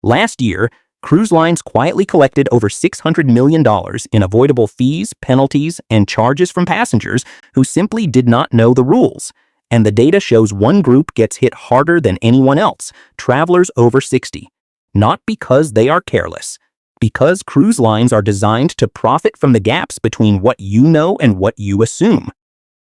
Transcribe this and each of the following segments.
Last year, cruise lines quietly collected over $600 million in avoidable fees, penalties, and charges from passengers who simply did not know the rules. And the data shows one group gets hit harder than anyone else, travelers over 60. Not because they are careless, because cruise lines are designed to profit from the gaps between what you know and what you assume.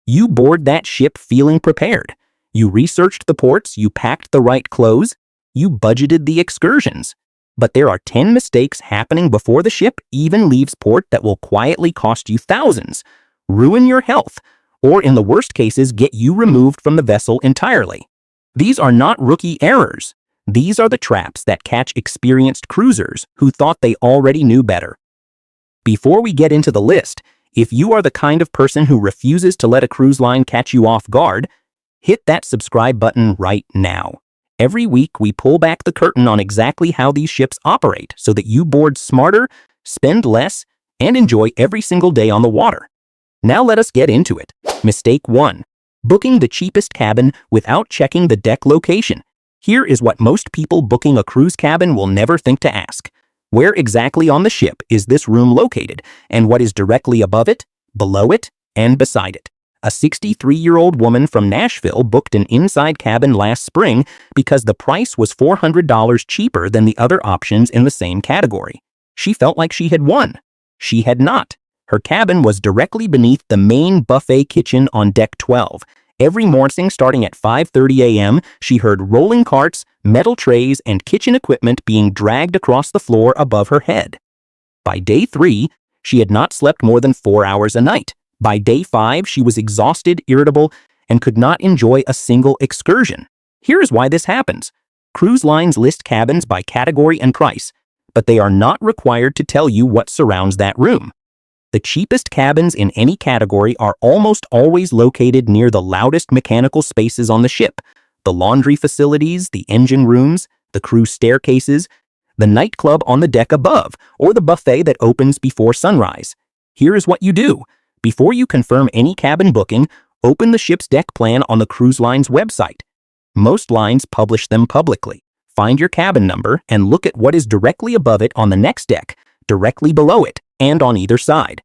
You board that ship feeling prepared. You researched the ports, you packed the right clothes, you budgeted the excursions. But there are 10 mistakes happening before the ship even leaves port that will quietly cost you thousands, ruin your health, or in the worst cases get you removed from the vessel entirely. These are not rookie errors. These are the traps that catch experienced cruisers who thought they already knew better. Before we get into the list, if you are the kind of person who refuses to let a cruise line catch you off guard, hit that subscribe button right now. Every week, we pull back the curtain on exactly how these ships operate so that you board smarter, spend less, and enjoy every single day on the water. Now let us get into it. Mistake 1. Booking the cheapest cabin without checking the deck location. Here is what most people booking a cruise cabin will never think to ask. Where exactly on the ship is this room located, and what is directly above it, below it, and beside it? A 63-year-old woman from Nashville booked an inside cabin last spring because the price was $400 cheaper than the other options in the same category. She felt like she had won. She had not. Her cabin was directly beneath the main buffet kitchen on deck 12. Every morning starting at 5:30 a.m., she heard rolling carts, metal trays, and kitchen equipment being dragged across the floor above her head. By day 3, she had not slept more than 4 hours a night. By day 5, she was exhausted, irritable, and could not enjoy a single excursion. Here is why this happens. Cruise lines list cabins by category and price, but they are not required to tell you what surrounds that room. The cheapest cabins in any category are almost always located near the loudest mechanical spaces on the ship: the laundry facilities, the engine rooms, the crew staircases, the nightclub on the deck above, or the buffet that opens before sunrise. Here is what you do. Before you confirm any cabin booking, open the ship's deck plan on the cruise line's website. Most lines publish them publicly. Find your cabin number and look at what is directly above it on the next deck, directly below it, and on either side.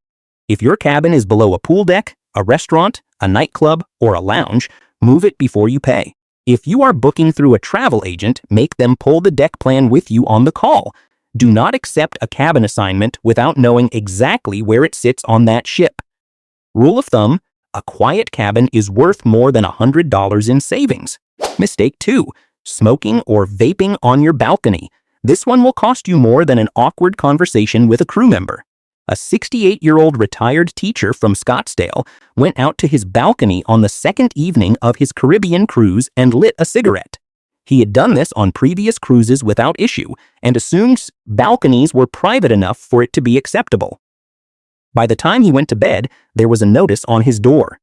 If your cabin is below a pool deck, a restaurant, a nightclub, or a lounge, move it before you pay. If you are booking through a travel agent, make them pull the deck plan with you on the call. Do not accept a cabin assignment without knowing exactly where it sits on that ship. Rule of thumb: a quiet cabin is worth more than $100 in savings. Mistake 2. Smoking or vaping on your balcony. This one will cost you more than an awkward conversation with a crew member. A 68-year-old retired teacher from Scottsdale went out to his balcony on the second evening of his Caribbean cruise and lit a cigarette. He had done this on previous cruises without issue and assumed balconies were private enough for it to be acceptable. By the time he went to bed, there was a notice on his door.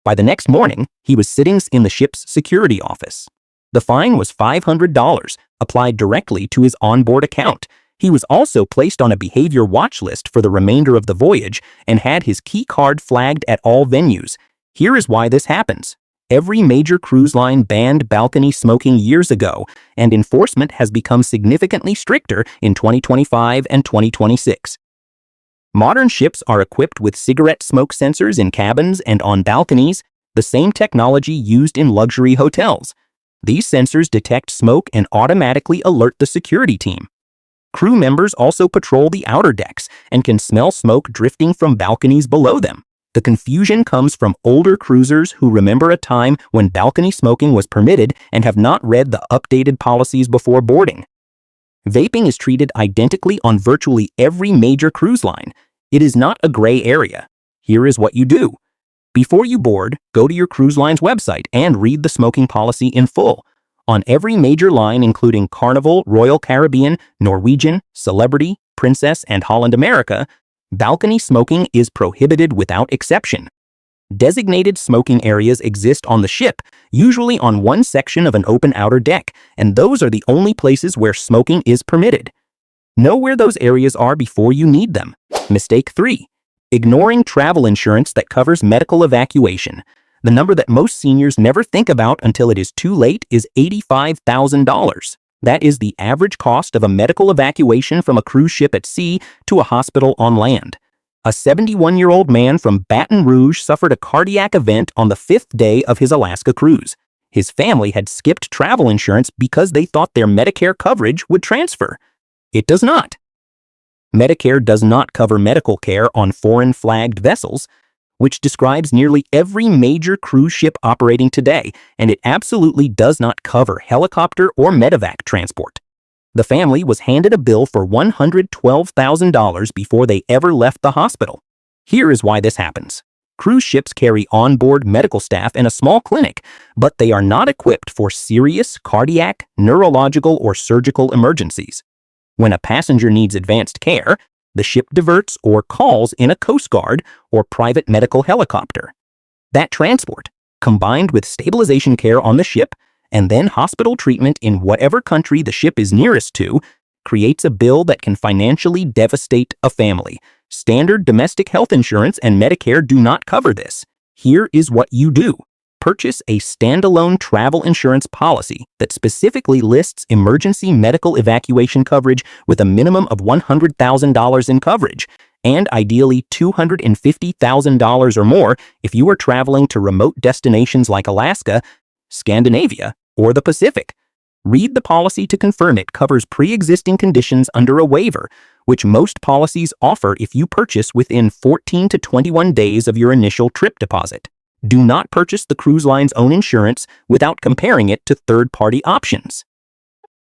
By the next morning, he was sitting in the ship's security office. The fine was $500, applied directly to his onboard account. He was also placed on a behavior watch list for the remainder of the voyage and had his key card flagged at all venues. Here is why this happens. Every major cruise line banned balcony smoking years ago, and enforcement has become significantly stricter in 2025 and 2026. Modern ships are equipped with cigarette smoke sensors in cabins and on balconies, the same technology used in luxury hotels. These sensors detect smoke and automatically alert the security team. Crew members also patrol the outer decks and can smell smoke drifting from balconies below them. The confusion comes from older cruisers who remember a time when balcony smoking was permitted and have not read the updated policies before boarding. Vaping is treated identically on virtually every major cruise line. It is not a gray area. Here is what you do. Before you board, go to your cruise line's website and read the smoking policy in full. On every major line, including Carnival, Royal Caribbean, Norwegian, Celebrity, Princess, and Holland America, balcony smoking is prohibited without exception. Designated smoking areas exist on the ship, usually on one section of an open outer deck, and those are the only places where smoking is permitted. Know where those areas are before you need them. Mistake 3. Ignoring travel insurance that covers medical evacuation. The number that most seniors never think about until it is too late is $85,000. That is the average cost of a medical evacuation from a cruise ship at sea to a hospital on land. A 71-year-old man from Baton Rouge suffered a cardiac event on the 5th day of his Alaska cruise. His family had skipped travel insurance because they thought their Medicare coverage would transfer. It does not. Medicare does not cover medical care on foreign-flagged vessels, which describes nearly every major cruise ship operating today, and it absolutely does not cover helicopter or medevac transport. The family was handed a bill for $112,000 before they ever left the hospital. Here is why this happens. Cruise ships carry onboard medical staff and a small clinic, but they are not equipped for serious cardiac, neurological, or surgical emergencies. When a passenger needs advanced care, the ship diverts or calls in a Coast Guard or private medical helicopter. That transport, combined with stabilization care on the ship and then hospital treatment in whatever country the ship is nearest to, creates a bill that can financially devastate a family. Standard domestic health insurance and Medicare do not cover this. Here is what you do. Purchase a standalone travel insurance policy that specifically lists emergency medical evacuation coverage with a minimum of $100,000 in coverage, and ideally $250,000 or more if you are traveling to remote destinations like Alaska, Scandinavia, or the Pacific. Read the policy to confirm it covers pre-existing conditions under a waiver, which most policies offer if you purchase within 14 to 21 days of your initial trip deposit. Do not purchase the cruise line's own insurance without comparing it to third-party options.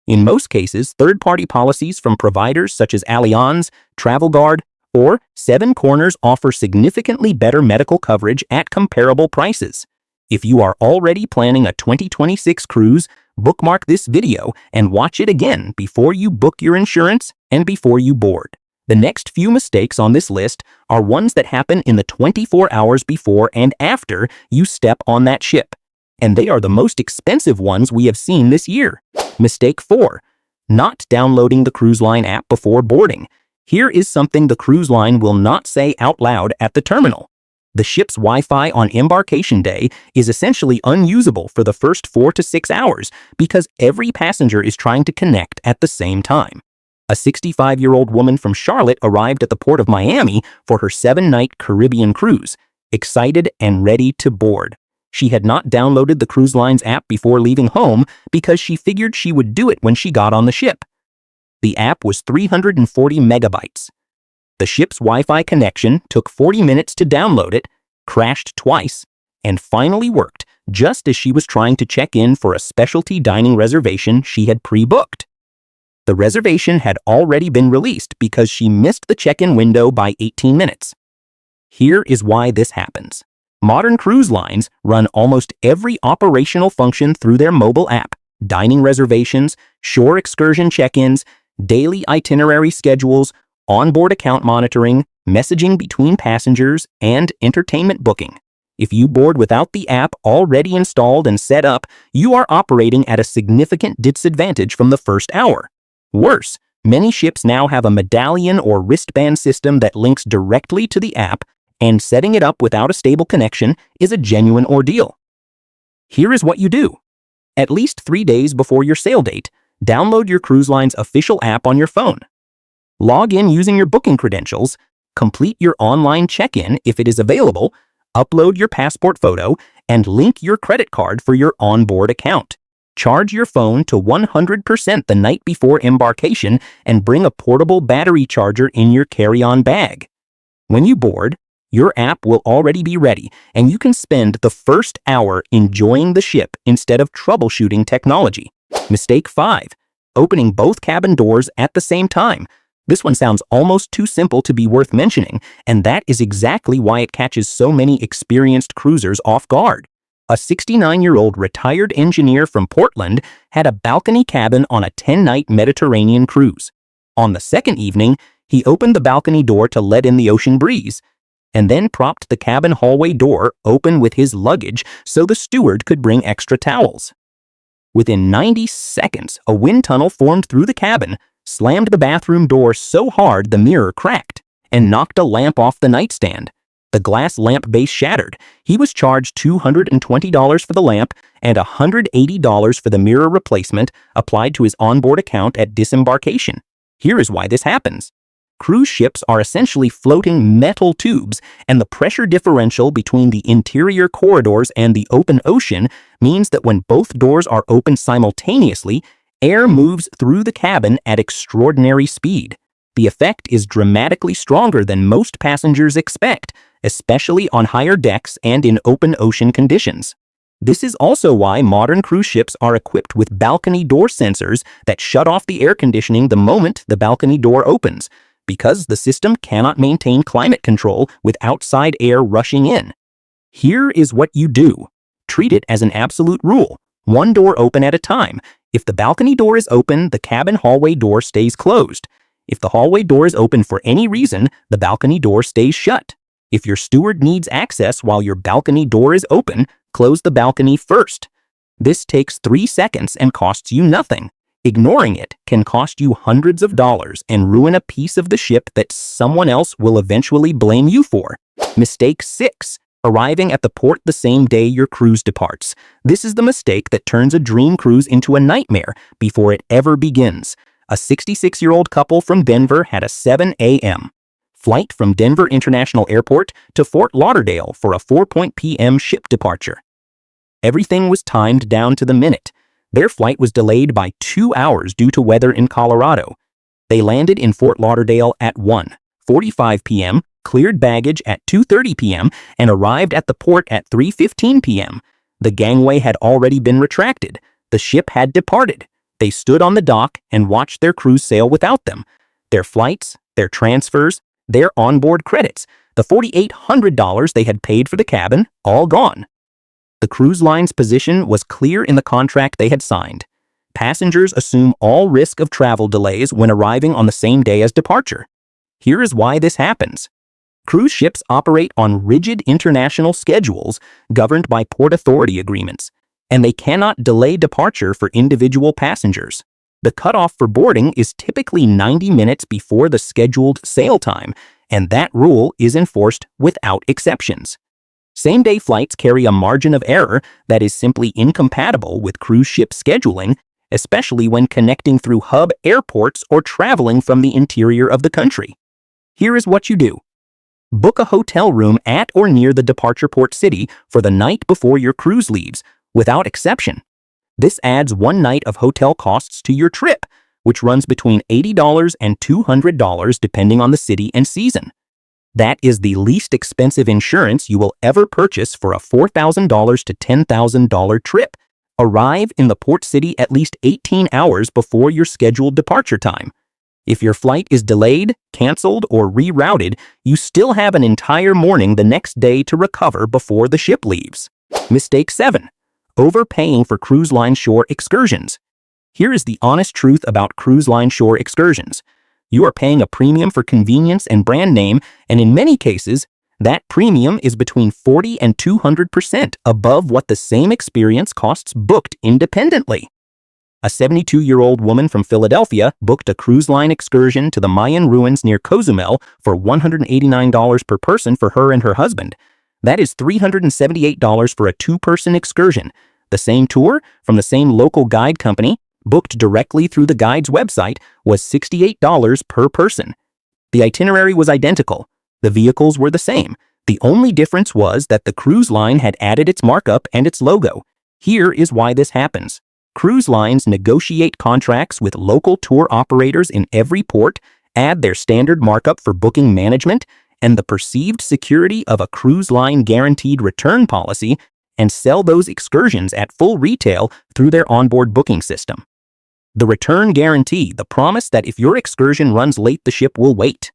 In most cases, third-party policies from providers such as Allianz, Travel Guard, or Seven Corners offer significantly better medical coverage at comparable prices. If you are already planning a 2026 cruise, bookmark this video and watch it again before you book your insurance and before you board. The next few mistakes on this list are ones that happen in the 24 hours before and after you step on that ship, and they are the most expensive ones we have seen this year. Mistake 4. Not downloading the cruise line app before boarding. Here is something the cruise line will not say out loud at the terminal. The ship's Wi-Fi on embarkation day is essentially unusable for the first 4 to 6 hours because every passenger is trying to connect at the same time. A 65-year-old woman from Charlotte arrived at the port of Miami for her 7-night Caribbean cruise, excited and ready to board. She had not downloaded the cruise line's app before leaving home because she figured she would do it when she got on the ship. The app was 340 megabytes. The ship's Wi-Fi connection took 40 minutes to download it, crashed twice, and finally worked just as she was trying to check in for a specialty dining reservation she had pre-booked. The reservation had already been released because she missed the check-in window by 18 minutes. Here is why this happens. Modern cruise lines run almost every operational function through their mobile app: dining reservations, shore excursion check-ins, daily itinerary schedules, onboard account monitoring, messaging between passengers, and entertainment booking. If you board without the app already installed and set up, you are operating at a significant disadvantage from the first hour. Worse, many ships now have a medallion or wristband system that links directly to the app, and setting it up without a stable connection is a genuine ordeal. Here is what you do. At least 3 days before your sail date, download your cruise line's official app on your phone. Log in using your booking credentials, complete your online check-in if it is available, upload your passport photo, and link your credit card for your onboard account. Charge your phone to 100% the night before embarkation and bring a portable battery charger in your carry-on bag. When you board, your app will already be ready, and you can spend the first hour enjoying the ship instead of troubleshooting technology. Mistake 5. Opening both cabin doors at the same time. This one sounds almost too simple to be worth mentioning, and that is exactly why it catches so many experienced cruisers off guard. A 69-year-old retired engineer from Portland had a balcony cabin on a 10-night Mediterranean cruise. On the second evening, he opened the balcony door to let in the ocean breeze, and then propped the cabin hallway door open with his luggage so the steward could bring extra towels. Within 90 seconds, a wind tunnel formed through the cabin, slammed the bathroom door so hard the mirror cracked, and knocked a lamp off the nightstand. The glass lamp base shattered. He was charged $220 for the lamp and $180 for the mirror replacement applied to his onboard account at disembarkation. Here is why this happens. Cruise ships are essentially floating metal tubes, and the pressure differential between the interior corridors and the open ocean means that when both doors are open simultaneously, air moves through the cabin at extraordinary speed. The effect is dramatically stronger than most passengers expect, especially on higher decks and in open ocean conditions. This is also why modern cruise ships are equipped with balcony door sensors that shut off the air conditioning the moment the balcony door opens, because the system cannot maintain climate control with outside air rushing in. Here is what you do. Treat it as an absolute rule, one door open at a time. If the balcony door is open, the cabin hallway door stays closed. If the hallway door is open for any reason, the balcony door stays shut. If your steward needs access while your balcony door is open, close the balcony first. This takes 3 seconds and costs you nothing. Ignoring it can cost you hundreds of dollars and ruin a piece of the ship that someone else will eventually blame you for. Mistake 6. Arriving at the port the same day your cruise departs. This is the mistake that turns a dream cruise into a nightmare before it ever begins. A 66-year-old couple from Denver had a 7 a.m. flight from Denver International Airport to Fort Lauderdale for a 4 p.m. ship departure. Everything was timed down to the minute. Their flight was delayed by 2 hours due to weather in Colorado. They landed in Fort Lauderdale at 1:45 p.m., cleared baggage at 2:30 p.m., and arrived at the port at 3:15 p.m. The gangway had already been retracted. The ship had departed. They stood on the dock and watched their cruise sail without them. Their flights, their transfers, their onboard credits, the $4,800 they had paid for the cabin, all gone. The cruise line's position was clear in the contract they had signed. Passengers assume all risk of travel delays when arriving on the same day as departure. Here is why this happens. Cruise ships operate on rigid international schedules governed by port authority agreements, and they cannot delay departure for individual passengers. The cutoff for boarding is typically 90 minutes before the scheduled sail time, and that rule is enforced without exceptions. Same-day flights carry a margin of error that is simply incompatible with cruise ship scheduling, especially when connecting through hub airports or traveling from the interior of the country. Here is what you do. Book a hotel room at or near the departure port city for the night before your cruise leaves, without exception. This adds 1 night of hotel costs to your trip, which runs between $80 and $200 depending on the city and season. That is the least expensive insurance you will ever purchase for a $4,000 to $10,000 trip. Arrive in the port city at least 18 hours before your scheduled departure time. If your flight is delayed, canceled, or rerouted, you still have an entire morning the next day to recover before the ship leaves. Mistake 7. Overpaying for cruise line shore excursions. Here is the honest truth about cruise line shore excursions. You are paying a premium for convenience and brand name, and in many cases, that premium is between 40% and 200% above what the same experience costs booked independently. A 72-year-old woman from Philadelphia booked a cruise line excursion to the Mayan ruins near Cozumel for $189 per person for her and her husband. That is $378 for a 2-person excursion. The same tour, from the same local guide company, booked directly through the guide's website, was $68 per person. The itinerary was identical. The vehicles were the same. The only difference was that the cruise line had added its markup and its logo. Here is why this happens. Cruise lines negotiate contracts with local tour operators in every port, add their standard markup for booking management, and the perceived security of a cruise line guaranteed return policy, and sell those excursions at full retail through their onboard booking system. The return guarantee, the promise that if your excursion runs late the ship will wait,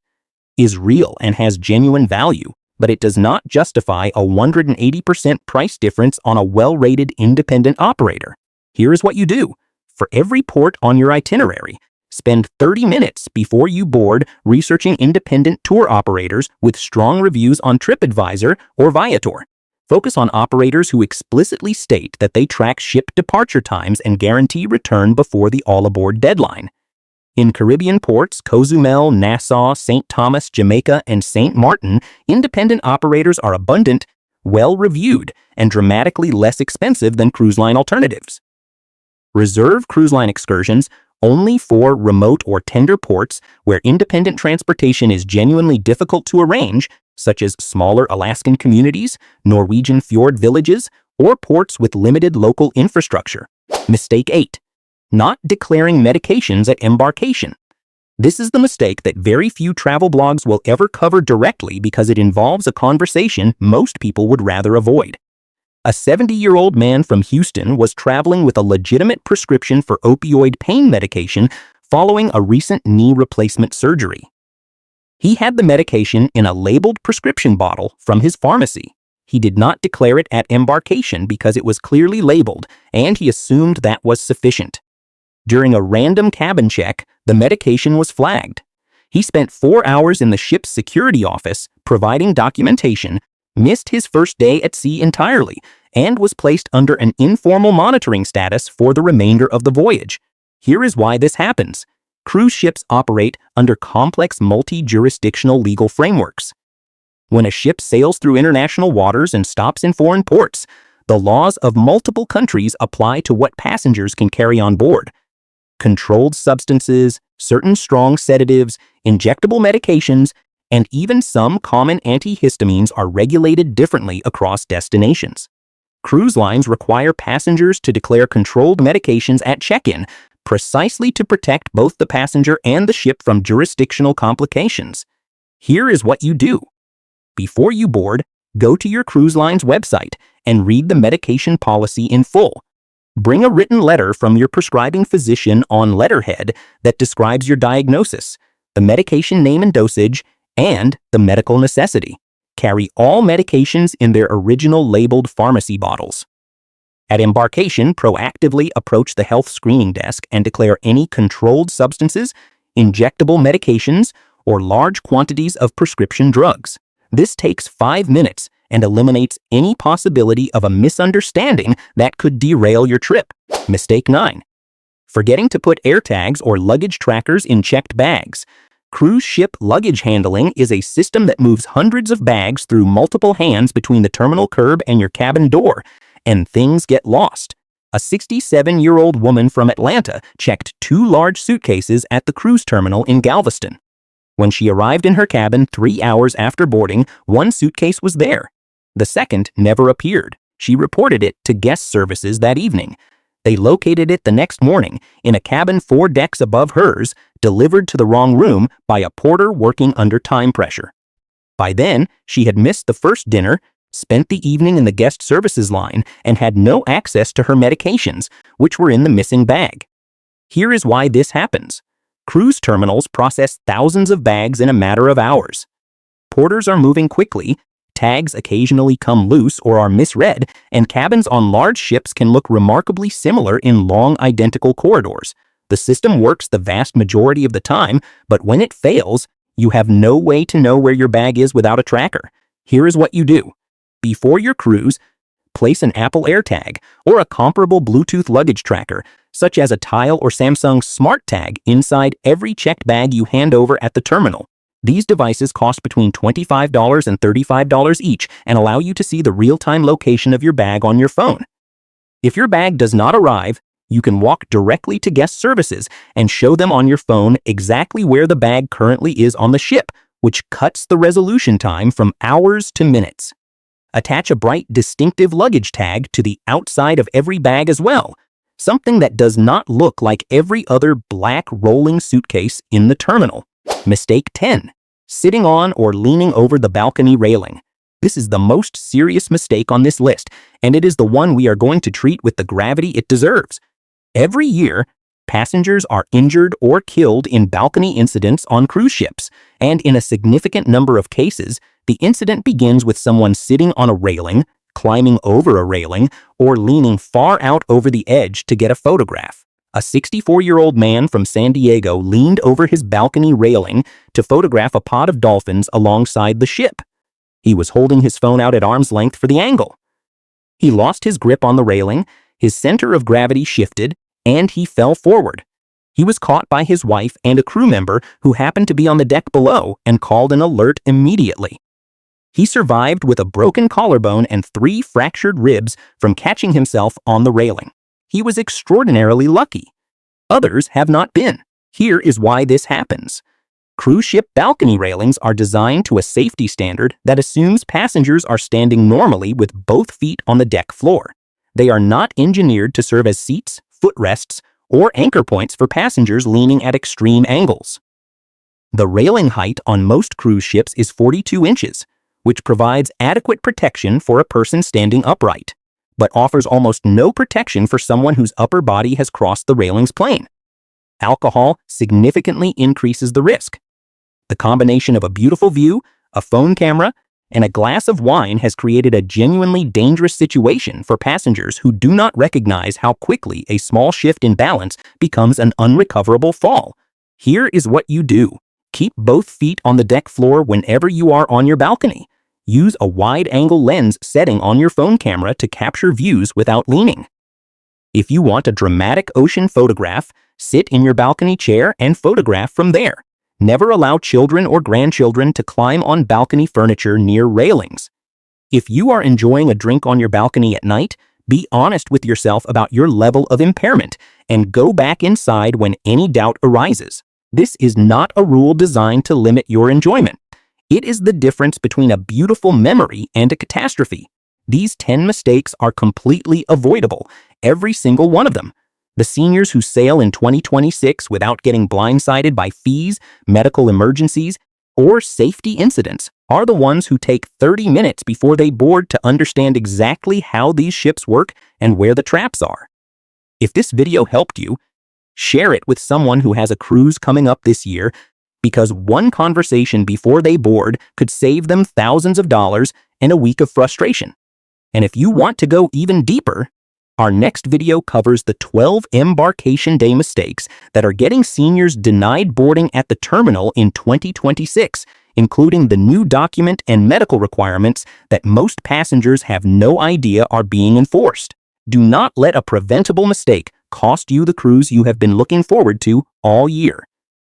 is real and has genuine value, but it does not justify a 180% price difference on a well-rated independent operator. Here is what you do. For every port on your itinerary, spend 30 minutes before you board researching independent tour operators with strong reviews on TripAdvisor or Viator. Focus on operators who explicitly state that they track ship departure times and guarantee return before the all-aboard deadline. In Caribbean ports, Cozumel, Nassau, St. Thomas, Jamaica, and St. Martin, independent operators are abundant, well-reviewed, and dramatically less expensive than cruise line alternatives. Reserve cruise line excursions only for remote or tender ports where independent transportation is genuinely difficult to arrange, such as smaller Alaskan communities, Norwegian fjord villages, or ports with limited local infrastructure. Mistake 8. Not declaring medications at embarkation. This is the mistake that very few travel blogs will ever cover directly because it involves a conversation most people would rather avoid. A 70-year-old man from Houston was traveling with a legitimate prescription for opioid pain medication following a recent knee replacement surgery. He had the medication in a labeled prescription bottle from his pharmacy. He did not declare it at embarkation because it was clearly labeled, and he assumed that was sufficient. During a random cabin check, the medication was flagged. He spent 4 hours in the ship's security office providing documentation, missed his first day at sea entirely, and was placed under an informal monitoring status for the remainder of the voyage. Here is why this happens. Cruise ships operate under complex multi-jurisdictional legal frameworks. When a ship sails through international waters and stops in foreign ports, the laws of multiple countries apply to what passengers can carry on board. Controlled substances, certain strong sedatives, injectable medications, and even some common antihistamines are regulated differently across destinations. Cruise lines require passengers to declare controlled medications at check-in, precisely to protect both the passenger and the ship from jurisdictional complications. Here is what you do. Before you board, go to your cruise line's website and read the medication policy in full. Bring a written letter from your prescribing physician on letterhead that describes your diagnosis, the medication name and dosage, and the medical necessity. Carry all medications in their original labeled pharmacy bottles. At embarkation, proactively approach the health screening desk and declare any controlled substances, injectable medications, or large quantities of prescription drugs. This takes 5 minutes and eliminates any possibility of a misunderstanding that could derail your trip. Mistake 9. Forgetting to put AirTags or luggage trackers in checked bags. Cruise ship luggage handling is a system that moves hundreds of bags through multiple hands between the terminal curb and your cabin door, and things get lost. A 67-year-old woman from Atlanta checked 2 large suitcases at the cruise terminal in Galveston. When she arrived in her cabin 3 hours after boarding, one suitcase was there. The second never appeared. She reported it to guest services that evening. They located it the next morning in a cabin 4 decks above hers, delivered to the wrong room by a porter working under time pressure. By then, she had missed the first dinner, spent the evening in the guest services line, and had no access to her medications, which were in the missing bag. Here is why this happens. Cruise terminals process thousands of bags in a matter of hours. Porters are moving quickly, tags occasionally come loose or are misread, and cabins on large ships can look remarkably similar in long, identical corridors. The system works the vast majority of the time, but when it fails, you have no way to know where your bag is without a tracker. Here is what you do. Before your cruise, place an Apple AirTag or a comparable Bluetooth luggage tracker, such as a Tile or Samsung Smart Tag, inside every checked bag you hand over at the terminal. These devices cost between $25 and $35 each and allow you to see the real-time location of your bag on your phone. If your bag does not arrive, you can walk directly to guest services and show them on your phone exactly where the bag currently is on the ship, which cuts the resolution time from hours to minutes. Attach a bright, distinctive luggage tag to the outside of every bag as well, something that does not look like every other black rolling suitcase in the terminal. Mistake 10. Sitting on or leaning over the balcony railing. This is the most serious mistake on this list, and it is the one we are going to treat with the gravity it deserves. Every year, passengers are injured or killed in balcony incidents on cruise ships, and in a significant number of cases, the incident begins with someone sitting on a railing, climbing over a railing, or leaning far out over the edge to get a photograph. A 64-year-old man from San Diego leaned over his balcony railing to photograph a pod of dolphins alongside the ship. He was holding his phone out at arm's length for the angle. He lost his grip on the railing, his center of gravity shifted, and he fell forward. He was caught by his wife and a crew member who happened to be on the deck below and called an alert immediately. He survived with a broken collarbone and 3 fractured ribs from catching himself on the railing. He was extraordinarily lucky. Others have not been. Here is why this happens. Cruise ship balcony railings are designed to a safety standard that assumes passengers are standing normally with both feet on the deck floor. They are not engineered to serve as seats, footrests, or anchor points for passengers leaning at extreme angles. The railing height on most cruise ships is 42 inches, which provides adequate protection for a person standing upright, but offers almost no protection for someone whose upper body has crossed the railing's plane. Alcohol significantly increases the risk. The combination of a beautiful view, a phone camera, and a glass of wine has created a genuinely dangerous situation for passengers who do not recognize how quickly a small shift in balance becomes an unrecoverable fall. Here is what you do. Keep both feet on the deck floor whenever you are on your balcony. Use a wide-angle lens setting on your phone camera to capture views without leaning. If you want a dramatic ocean photograph, sit in your balcony chair and photograph from there. Never allow children or grandchildren to climb on balcony furniture near railings. If you are enjoying a drink on your balcony at night, be honest with yourself about your level of impairment and go back inside when any doubt arises. This is not a rule designed to limit your enjoyment. It is the difference between a beautiful memory and a catastrophe. These 10 mistakes are completely avoidable, every single one of them. The seniors who sail in 2026 without getting blindsided by fees, medical emergencies, or safety incidents are the ones who take 30 minutes before they board to understand exactly how these ships work and where the traps are. If this video helped you, share it with someone who has a cruise coming up this year, because one conversation before they board could save them thousands of dollars and a week of frustration. And if you want to go even deeper, our next video covers the 12 embarkation day mistakes that are getting seniors denied boarding at the terminal in 2026, including the new document and medical requirements that most passengers have no idea are being enforced. Do not let a preventable mistake cost you the cruise you have been looking forward to all year.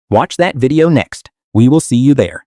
Watch that video next. We will see you there.